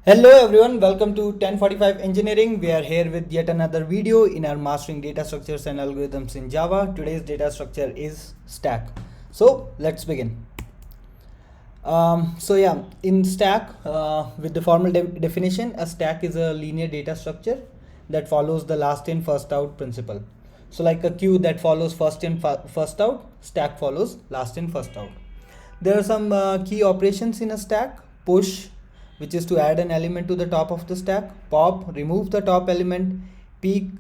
Hello everyone, welcome to 1045 Engineering. We are here with yet another video in our Mastering Data Structures and Algorithms in Java. Today's data structure is stack. So let's begin. In stack, with the formal definition, a stack is a linear data structure that follows the last in first out principle. So like a queue that follows first in first out, stack follows last in first out. There are some key operations in a stack. Push, which is to add an element to the top of the stack. Pop, remove the top element. Peek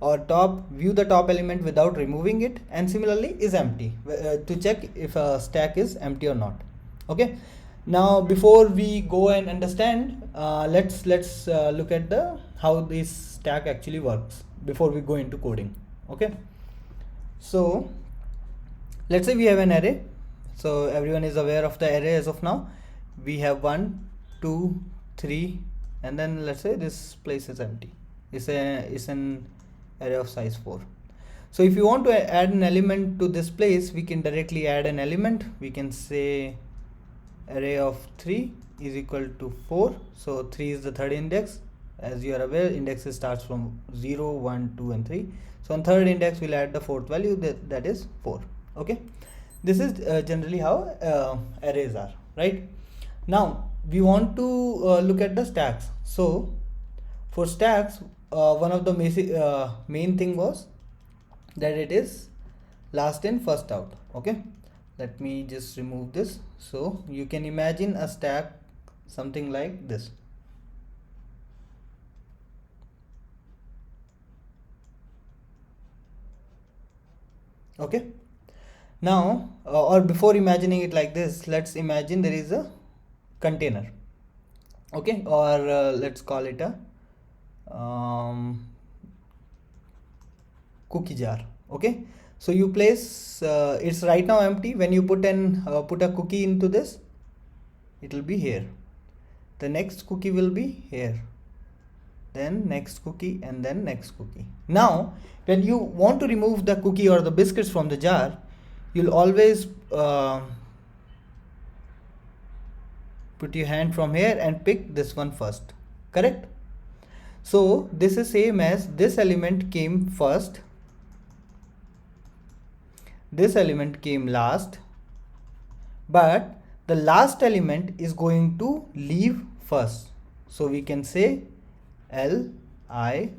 or top, view the top element without removing it. And similarly is empty, to check if a stack is empty or not. Okay, now before we go and understand, let's look at the how this stack actually works before we go into coding. Okay, so let's say we have an array. So everyone is aware of the array as of now. We have 1, 2, 3, and then let's say this place is empty. It's an array of size 4. So if you want to add an element to this place, we can directly add an element. We can say array of 3 is equal to 4. So 3 is the third index. As you are aware, indexes starts from 0, 1, 2 and 3. So on third index we'll add the fourth value, that is 4. Okay, this is generally how arrays are, right? Now we want to look at the stacks. So for stacks, one of the main thing was that it is last in first out. Okay, let me just remove this. So you can imagine a stack something like this. Okay, now or before imagining it like this, let's imagine there is a container. Okay, or let's call it a cookie jar. Okay, so you place it's right now empty. When you put a cookie into this, it will be here. The next cookie will be here, then next cookie, and then next cookie. Now when you want to remove the cookie or the biscuits from the jar, you'll always put your hand from here and pick this one first, correct? So this is same as this element came first, this element came last, but the last element is going to leave first. So we can say LIFO,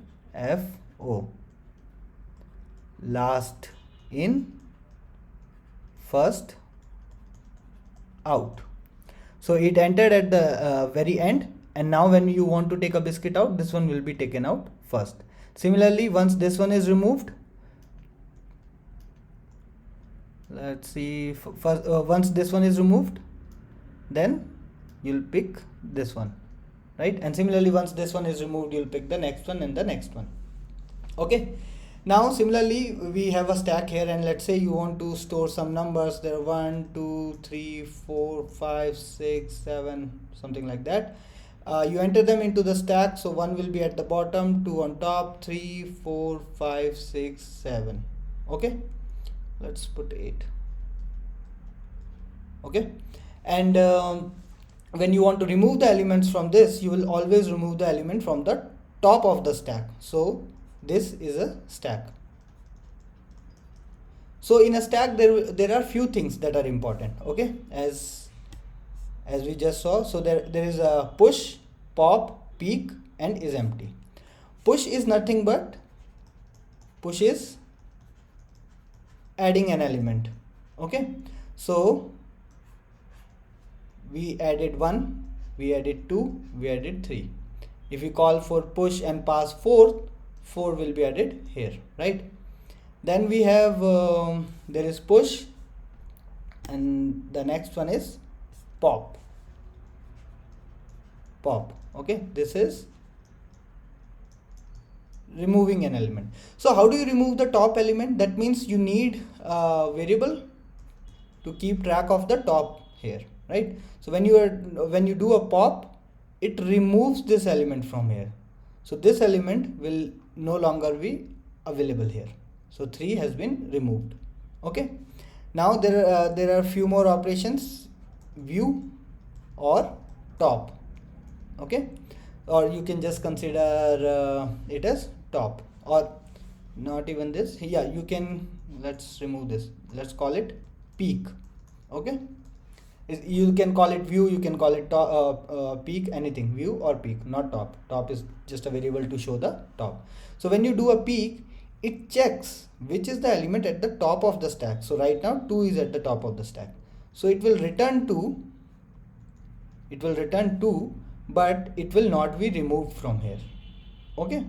last in first out. So it entered at the very end, and now when you want to take a biscuit out, this one will be taken out first. Similarly, once this one is removed, let's see, first, once this one is removed, then you'll pick this one, right? And similarly, once this one is removed, you'll pick the next one and the next one. Okay, now similarly we have a stack here, and let's say you want to store some numbers. There are 1, 2, 3, 4, 5, 6, 7, something like that. You enter them into the stack. So 1 will be at the bottom, 2 on top, 3, 4, 5, 6, 7. Okay, let's put 8. Okay, and when you want to remove the elements from this, you will always remove the element from the top of the stack. So this is a stack. So in a stack there are few things that are important. Okay, as we just saw. So there is a push, pop, peek, and is empty. Push is nothing but push is adding an element. Okay, so we added 1, we added 2, we added 3. If we call for push and pass 4, 4 will be added here, right? Then we have there is push, and the next one is pop. Okay, this is removing an element. So how do you remove the top element? That means you need a variable to keep track of the top here, right? So when you do a pop, it removes this element from here. So this element will no longer be available here. So 3 has been removed. Okay, now there are few more operations: view or top. okay, or you can just consider it as top, or not even this. Yeah, you can, let's remove this, let's call it peak. Okay, you can call it view, you can call it top, peak, anything, view or peak, not top. Top is just a variable to show the top. So when you do a peak, it checks which is the element at the top of the stack. So right now 2 is at the top of the stack, so it will return 2, but it will not be removed from here. Okay,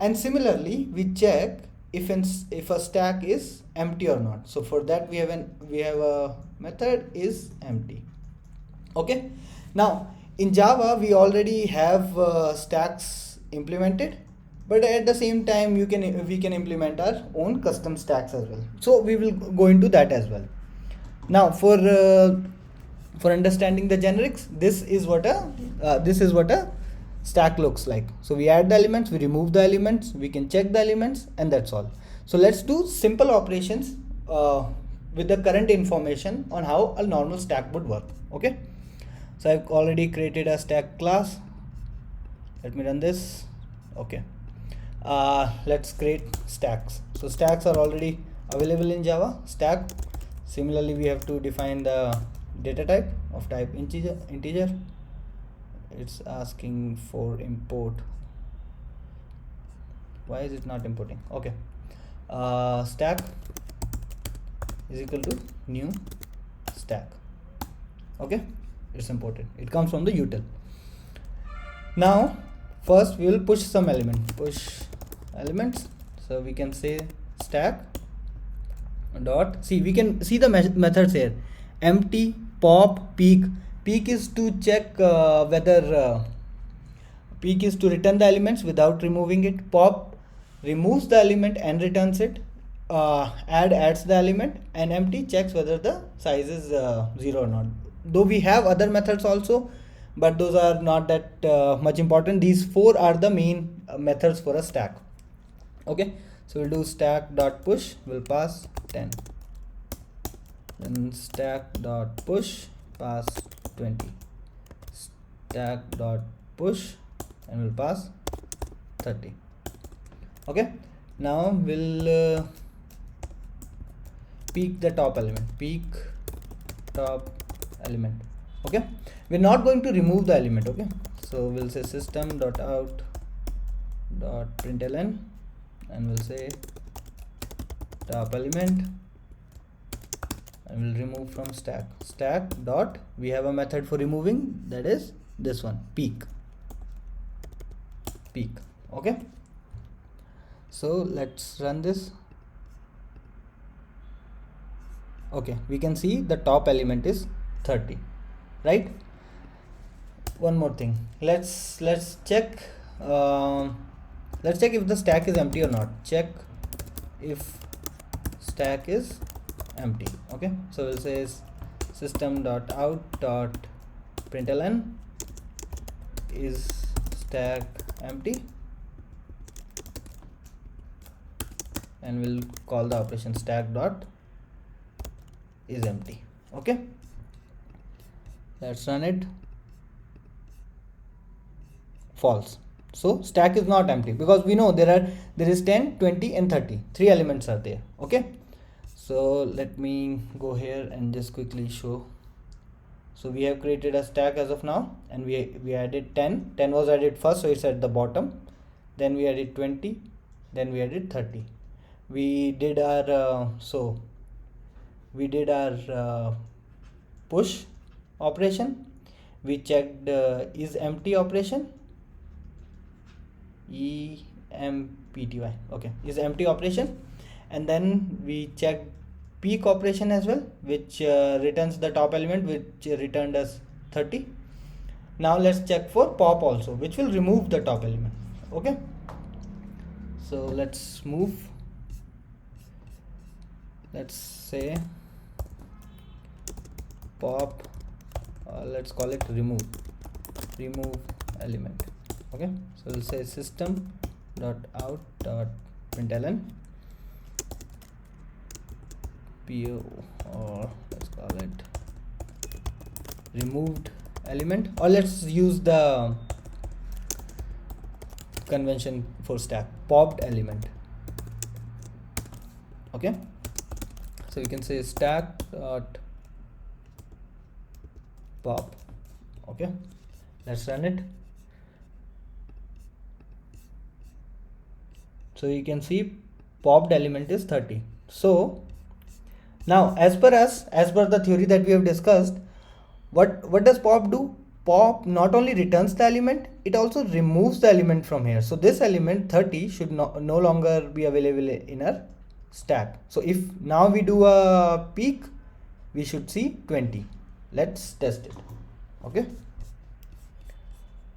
and similarly we check if a stack is empty or not. So for that we have a method is empty. Okay, now in Java we already have stacks implemented, but at the same time we can implement our own custom stacks as well. So we will go into that as well. Now for understanding the generics, this is what a stack looks like. So we add the elements, we remove the elements, we can check the elements, and that's all. So let's do simple operations with the current information on how a normal stack would work. Okay, so I've already created a stack class. Let me run this. Okay, let's create stacks. So stacks are already available in Java. Stack, similarly we have to define the data type of type integer. It's asking for import. Why is it not importing? Okay, stack is equal to new stack. Okay, it's imported, it comes from the util. Now first we will push some elements. So we can say stack dot, see, we can see the methods here: empty, pop, peak. Peak is to check whether peak is to return the elements without removing it. Pop removes the element and returns it. Add adds the element, and empty checks whether the size is 0 or not. Though we have other methods also, but those are not that much important. These 4 are the main methods for a stack. Okay, so we'll do stack dot push, will pass 10, then stack dot push, pass 20, stack dot push, and will pass 30. Okay, now we'll peek the top element, peek top element. Okay, we're not going to remove the element. Okay, so we'll say system dot out dot println, and we'll say top element, and we'll remove from stack. Stack dot, we have a method for removing, that is this one, peek. Okay, so let's run this. Okay, we can see the top element is 30, right? One more thing, let's check if the stack is empty or not. Check if stack is empty. Okay, so we'll say system dot out dot println is stack empty, and we'll call the operation stack dot is empty. Okay, let's run it. False. So stack is not empty, because we know there is 10, 20 and 30, 3 elements are there. Okay, so let me go here and just quickly show. So we have created a stack as of now, and we added 10 was added first, so it's at the bottom. Then we added 20, then we added 30. We did our push operation, we checked is empty operation, empty. Okay, is empty operation, and then we checked peek operation as well, which returns the top element, which returned us 30. Now let's check for pop also, which will remove the top element. Okay, so let's move, let's say pop, let's call it remove element. Okay, so we'll say system dot out dot println po, or let's call it removed element, or let's use the convention for stack, popped element. Okay, so you can say stack dot pop. Okay, let's run it. So you can see popped element is 30. So now as per the theory that we have discussed, what does pop do? Pop not only returns the element, it also removes the element from here. So this element 30 should no longer be available in our stack. So if now we do a peek, we should see 20. Let's test it. Okay,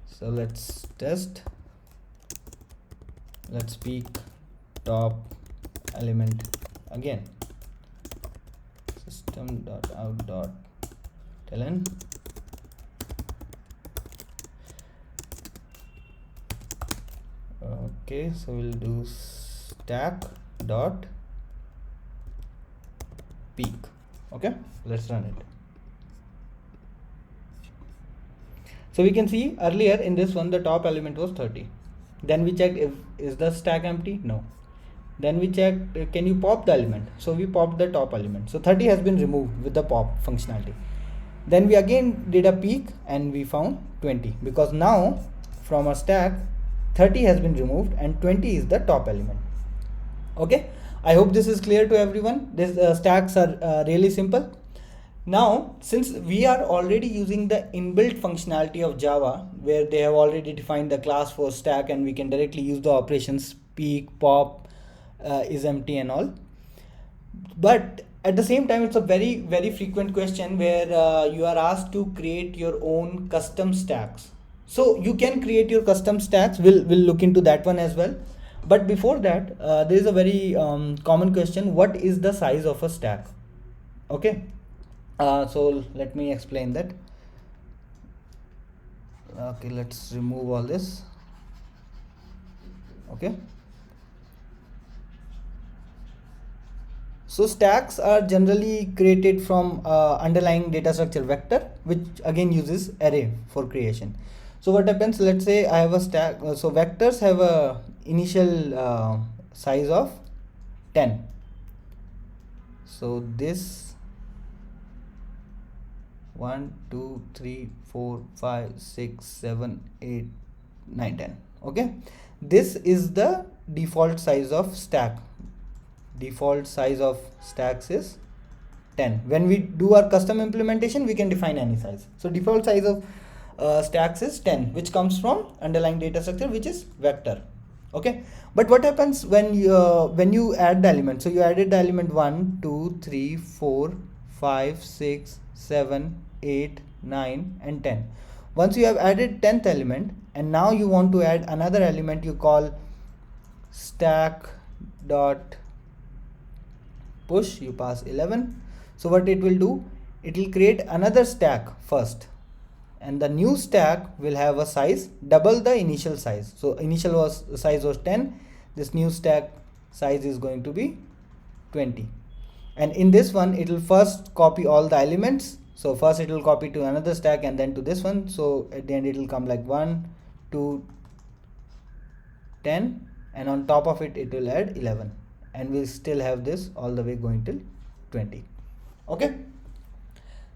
so let's test. Let's peek top element again. System.out.ln. Okay, so we'll do stack dot peek. Okay, let's run it. So we can see earlier in this one the top element was 30. Then we checked if is the stack empty. No. Then we checked can you pop the element. So we popped the top element. So 30 has been removed with the pop functionality. Then we again did a peek and we found 20, because now from our stack 30 has been removed and 20 is the top element. Okay, I hope this is clear to everyone. These stacks are really simple. Now, since we are already using the inbuilt functionality of Java, where they have already defined the class for stack and we can directly use the operations peek, pop, is empty and all. But at the same time, it's a very frequent question where you are asked to create your own custom stacks. So you can create your custom stacks. We'll look into that one as well. But before that, there is a very common question: what is the size of a stack? Okay. So let me explain that. Okay, let's remove all this. Okay, so stacks are generally created from underlying data structure vector, which again uses array for creation. So what happens, let's say I have a stack, so vectors have a initial size of 10. So this 1 2 3 4 5 6 7 8 9 10. Okay, this is the default size of stack. Default size of stacks is 10. When we do our custom implementation, we can define any size. So default size of stacks is 10, which comes from underlying data structure, which is vector. Okay, but what happens when you add the element? So you added the element 1 2 3 4 5 6 7 8 9 and 10. Once you have added 10th element and now you want to add another element, you call stack dot push, you pass 11. So what it will do, it will create another stack first, and the new stack will have a size double the initial size. So initial size was 10, this new stack size is going to be 20. And in this one it will first copy all the elements. So first it will copy to another stack and then to this one. So at the end it will come like 1 2 10, and on top of it it will add 11, and we'll still have this all the way going till 20. Okay,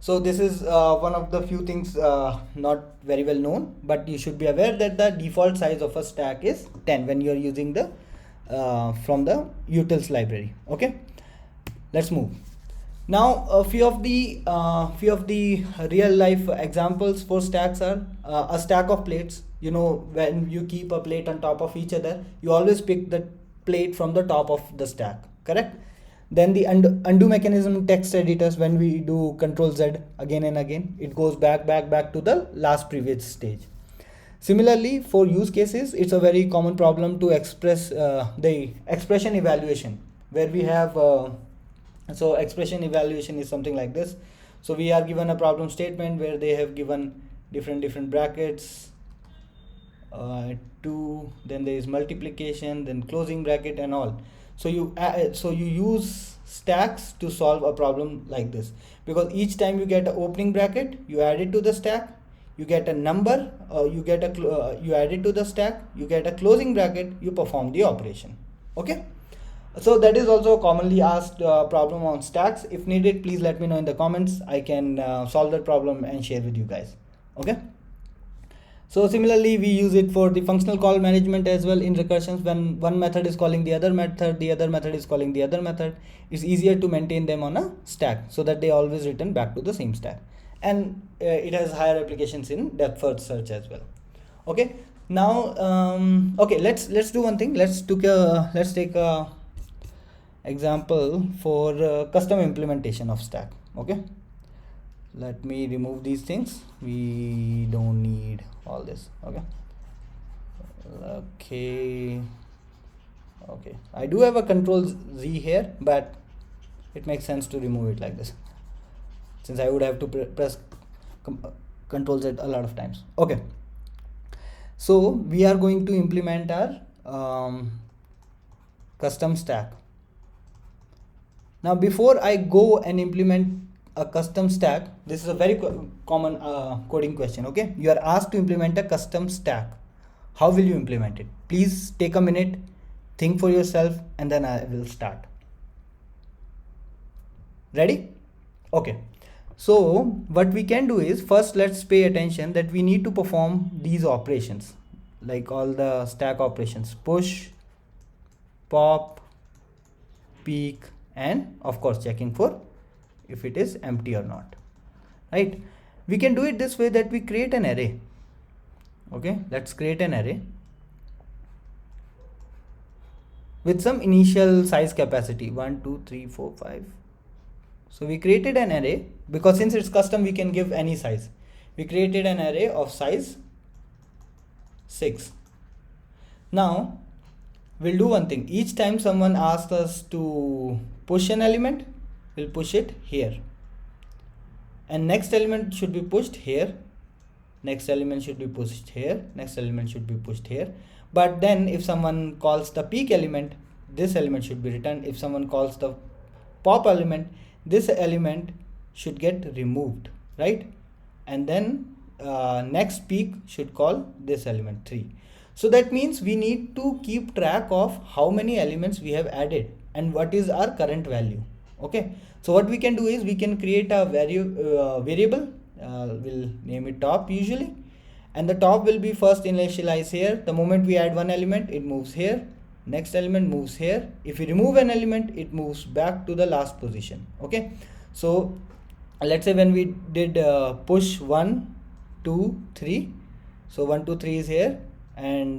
so this is one of the few things not very well known, but you should be aware that the default size of a stack is 10 when you're using the from the utils library. Okay, let's move. Now a few of the real life examples for stacks are a stack of plates. You know, when you keep a plate on top of each other, you always pick the plate from the top of the stack, correct? Then the undo mechanism text editors, when we do Control Z again and again, it goes back to the last previous stage. Similarly, for use cases, it's a very common problem to express the expression evaluation, where we have so expression evaluation is something like this. So we are given a problem statement where they have given different brackets, 2, then there is multiplication, then closing bracket and all. So you use stacks to solve a problem like this, because each time you get an opening bracket, you add it to the stack, you get a number, you get a you add it to the stack, you get a closing bracket, you perform the operation. Okay, so that is also a commonly asked problem on stacks. If needed, please let me know in the comments. I can solve that problem and share with you guys. Okay, so similarly we use it for the functional call management as well. In recursions, when one method is calling the other method, the other method is calling the other method, it's easier to maintain them on a stack so that they always return back to the same stack. And it has higher applications in depth first search as well. Okay, now okay, let's do one thing. Let's take a example for custom implementation of stack. Okay, let me remove these things. We don't need all this. Okay, I do have a control Z here, but it makes sense to remove it like this, since I would have to press control Z a lot of times. Okay, so we are going to implement our custom stack. Now before I go and implement a custom stack, this is a very common coding question. Okay, you are asked to implement a custom stack. How will you implement it? Please take a minute, think for yourself, and then I will start. Ready? Okay, so what we can do is, first let's pay attention that we need to perform these operations, like all the stack operations: push, pop, peek, and of course checking for if it is empty or not, right? We can do it this way, that we create an array. Okay, let's create an array with some initial size capacity, 1 2 3 4 5. So we created an array, because since it's custom we can give any size. We created an array of size 6. Now we'll do one thing. Each time someone asks us to push an element, we'll push it here, and next element should be pushed here, next element should be pushed here, next element should be pushed here. But then if someone calls the peak element, this element should be returned. If someone calls the pop element, this element should get removed, right? And then next peak should call this element 3. So that means we need to keep track of how many elements we have added and what is our current value. Okay, so what we can do is we can create a variable, we'll name it top usually, and the top will be first initialized here. The moment we add one element, it moves here, next element moves here. If we remove an element, it moves back to the last position. Okay, so let's say when we did push 1 2 3, so 1 2 3 is here, and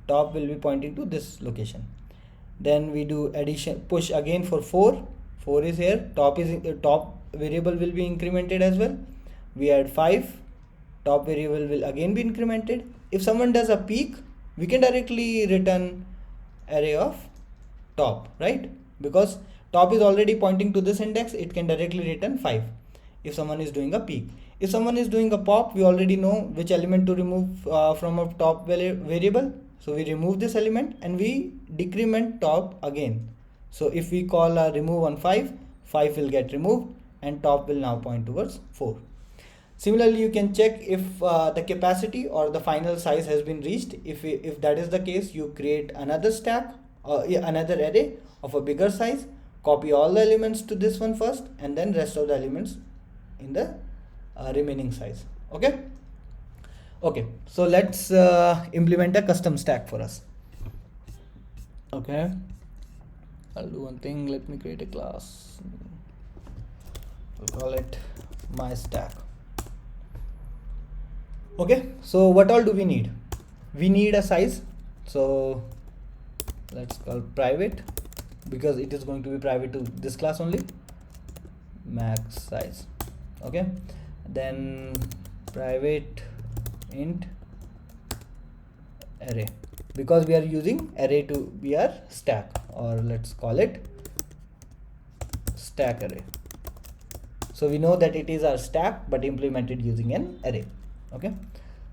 top will be pointing to this location. Then we do addition, push again for 4 is here, top variable will be incremented as well. We add 5, top variable will again be incremented. If someone does a peak, we can directly return array of top, right? Because top is already pointing to this index, it can directly return 5 if someone is doing a peak. If someone is doing a pop, we already know which element to remove from a top variable. So we remove this element and we decrement top again. So if we call a remove on 5 will get removed and top will now point towards 4. Similarly, you can check if the capacity or the final size has been reached. If that is the case, you create another stack or another array of a bigger size, copy all the elements to this one first, and then rest of the elements in the remaining size. Okay, so let's implement a custom stack for us. Okay, I'll do one thing. Let me create a class. We'll call it my stack. Okay, so what all do we need? We need a size. So let's call private, because it is going to be private to this class only, max size. Okay, then private int array, because we are using array to be our stack, or let's call it stack array. So we know that it is our stack but implemented using an array. Okay,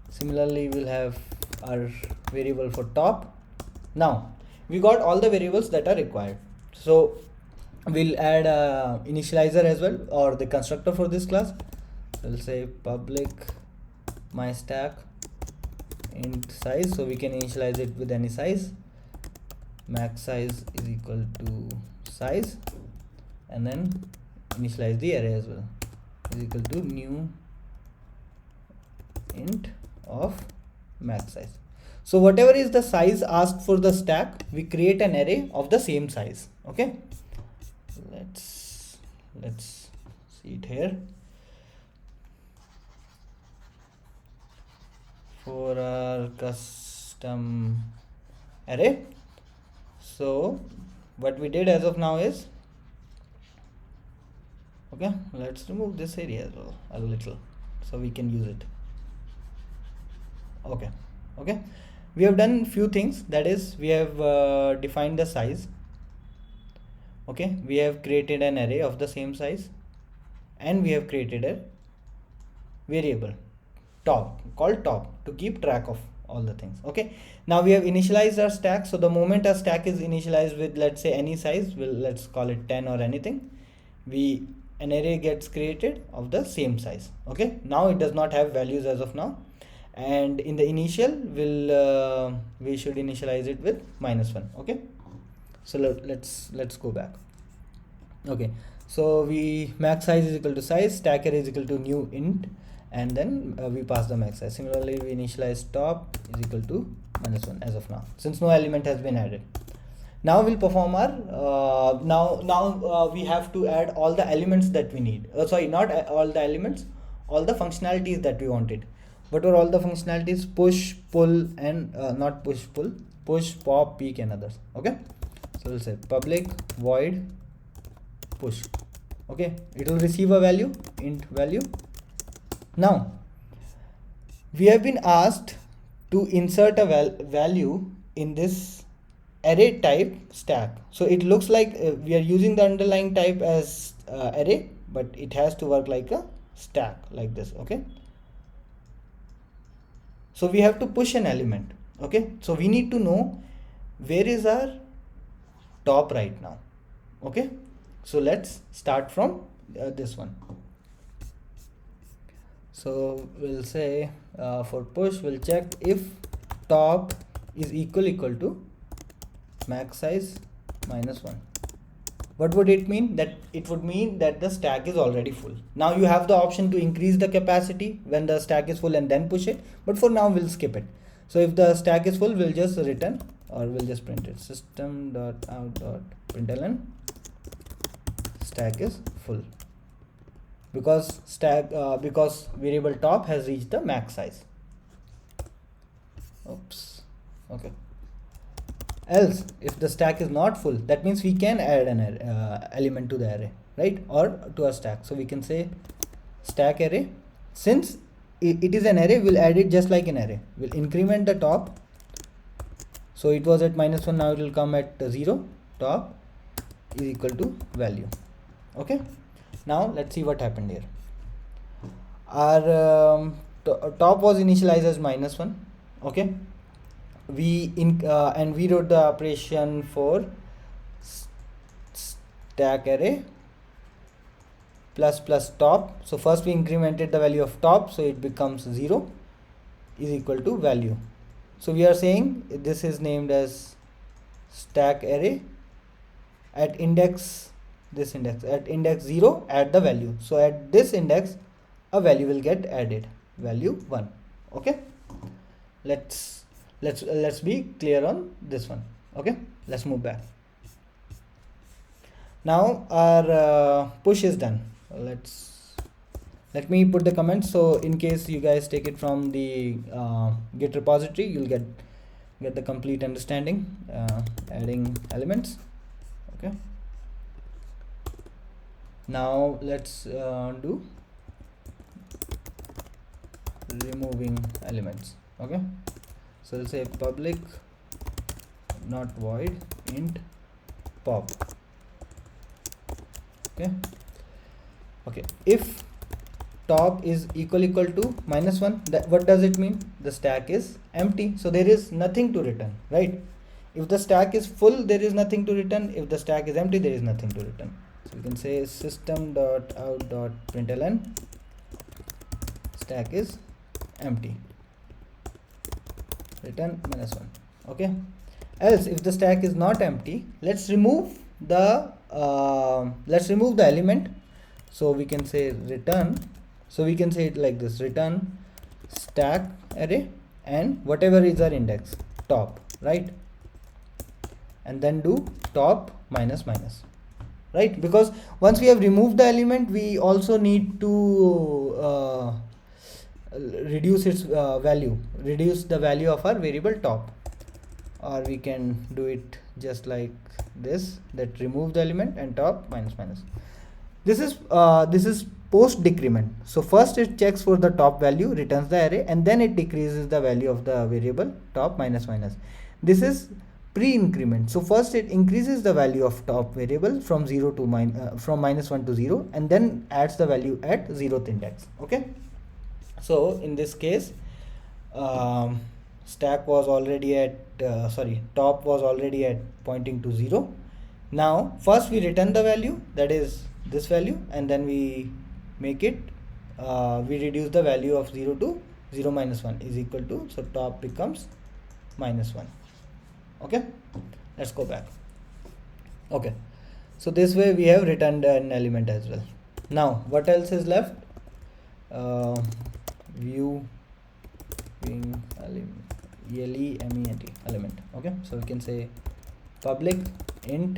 similarly we'll have our variable for top. Now we got all the variables that are required, so we'll add a initializer as well, or the constructor for this class. So we'll say public my stack int size, so we can initialize it with any size. Max size is equal to size, and then initialize the array as well, is equal to new int of max size. So whatever is the size asked for the stack, we create an array of the same size. Okay, let's see it here. For our custom array, so what we did as of now is, okay, let's remove this area as well a little so we can use it. Okay, we have done few things. That is, we have defined the size. Okay, we have created an array of the same size, and we have created a variable top called top to keep track of all the things. Okay, now we have initialized our stack. So the moment our stack is initialized with, let's say, any size, let's call it 10 or anything, an array gets created of the same size. Okay, now it does not have values as of now, and in the initial we should initialize it with -1. Okay, so let's go back. Okay, so max size is equal to size, stack array is equal to new int, and then we pass the max size. Similarly, we initialize top is equal to -1 as of now, since no element has been added. Now we'll perform our now we have to add all the elements that we need. Sorry, not all the elements, all the functionalities that we wanted. What were all the functionalities? Push, pull, and not push, pull, push, pop, peek, and others. Okay, so we'll say public void push. Okay, it will receive a value, int value. Now we have been asked to insert a value in this array type stack. So it looks like we are using the underlying type as array, but it has to work like a stack like this. Okay, so we have to push an element. Okay, so we need to know where is our top right now. Okay, so let's start from this one. So we'll say for push, we'll check if top is equal to max size -1. What would it mean? That it would mean that the stack is already full. Now you have the option to increase the capacity when the stack is full and then push it, but for now we'll skip it. So if the stack is full, we'll just return, or we'll just print it, system.out.println stack is full, because because variable top has reached the max size. Oops. Okay, else if the stack is not full, that means we can add an element to the array, right, or to a stack. So we can say stack array. Since it is an array, we'll add it just like an array. We'll increment the top, so it was at -1, now it will come at 0. Top is equal to value. Okay, now let's see what happened here. Our top was initialized as -1. Okay, and we wrote the operation for stack array plus top. So first we incremented the value of top, so it becomes 0 is equal to value. So we are saying this is named as stack array. At index, at index 0, add the value. So at this index a value will get added, value 1. Okay, let's be clear on this one. Okay, let's move back. Now our push is done. Let me put the comments, so in case you guys take it from the Git repository, you'll get the complete understanding. Adding elements. Okay, now let's do removing elements. Okay, so we'll say public not void int pop. Okay, if top is equal to -1, that what does it mean? The stack is empty, so there is nothing to return, right? If the stack is full, there is nothing to return. If the stack is empty, there is nothing to return. So we can say system.out.println stack is empty, return -1. Okay, else if the stack is not empty, let's remove the element. So we can say return, so we can say it like this: return stack array and whatever is our index, top, right? And then do top minus minus, right? Because once we have removed the element, we also need to reduce its value, reduce the value of our variable top. Or we can do it just like this, that remove the element and top minus minus. This is post decrement. So first it checks for the top value, returns the array, and then it decreases the value of the variable top minus minus. This is pre-increment. So first it increases the value of top variable from from -1 to 0, and then adds the value at 0th index. Okay. So in this case, stack was already at top was already at pointing to 0. Now first we return the value, that is this value, and then we make it we reduce the value of 0 to 0 minus 1 is equal to, so top becomes -1. Okay, let's go back. Okay, so this way we have returned an element as well. Now what else is left? Viewing element. Okay, so we can say public int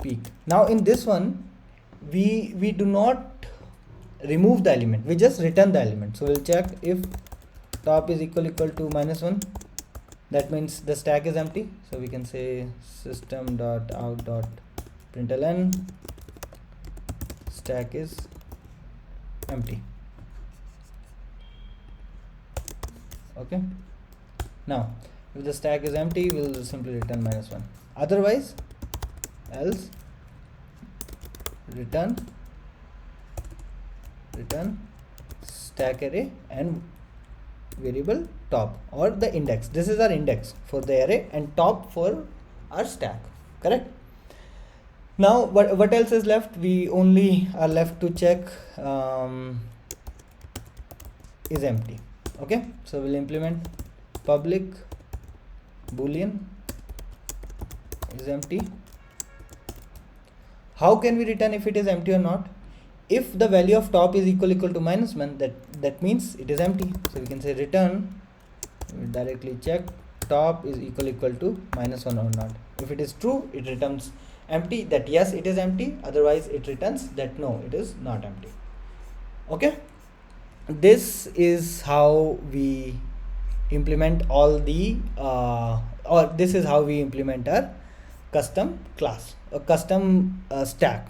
peak. Now in this one we do not remove the element, we just return the element. So we'll check if top is equal to -1, that means the stack is empty. So we can say system.out.println stack is empty. Okay, now if the stack is empty, we'll simply return -1. Otherwise, else return stack array and variable top, or the index. This is our index for the array and top for our stack, correct? Now what else is left? We only are left to check is empty. Okay, so we'll implement public boolean is empty. How can we return if it is empty or not? If the value of top is equal to -1, that means it is empty. So we can say return, we directly check top is equal to -1 or not. If it is true, it returns empty, that yes it is empty. Otherwise it returns that no, it is not empty. Okay, this is how we implement all the or this is how we implement our custom class, a custom stack.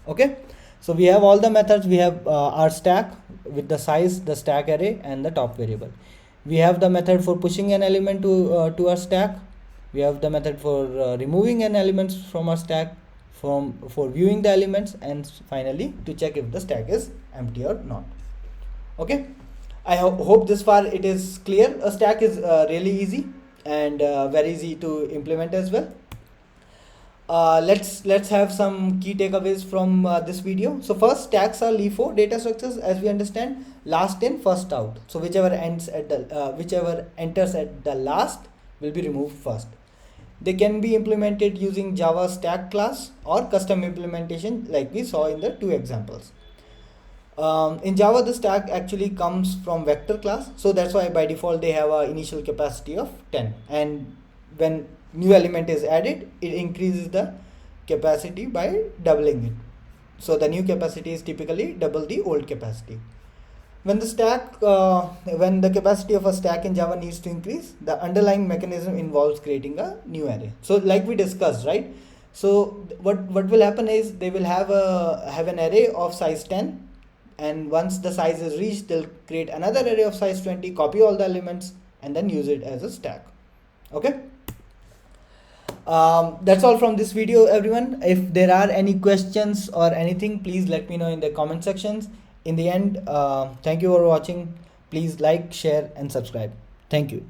Okay, so we have all the methods. We have our stack with the size, the stack array, and the top variable. We have the method for pushing an element to our stack. We have the method for removing an element from our stack, for viewing the elements, and finally to check if the stack is empty or not. Okay, I hope this far it is clear. A stack is really easy and very easy to implement as well. Let's have some key takeaways from this video. So first, stacks are LIFO data structures, as we understand, last in first out. So whichever enters at the last will be removed first. They can be implemented using Java stack class or custom implementation, like we saw in the two examples. In Java, the stack actually comes from vector class, so that's why by default they have an initial capacity of 10, and when new element is added, it increases the capacity by doubling it. So the new capacity is typically double the old capacity. When the capacity of a stack in Java needs to increase, the underlying mechanism involves creating a new array. So like we discussed, right? So what will happen is they will have an array of size 10, and once the size is reached, they'll create another array of size 20, copy all the elements, and then use it as a stack. Okay. That's all from this video, everyone. If there are any questions or anything, please let me know in the comment sections. In the end, thank you for watching. Please like, share, and subscribe. Thank you.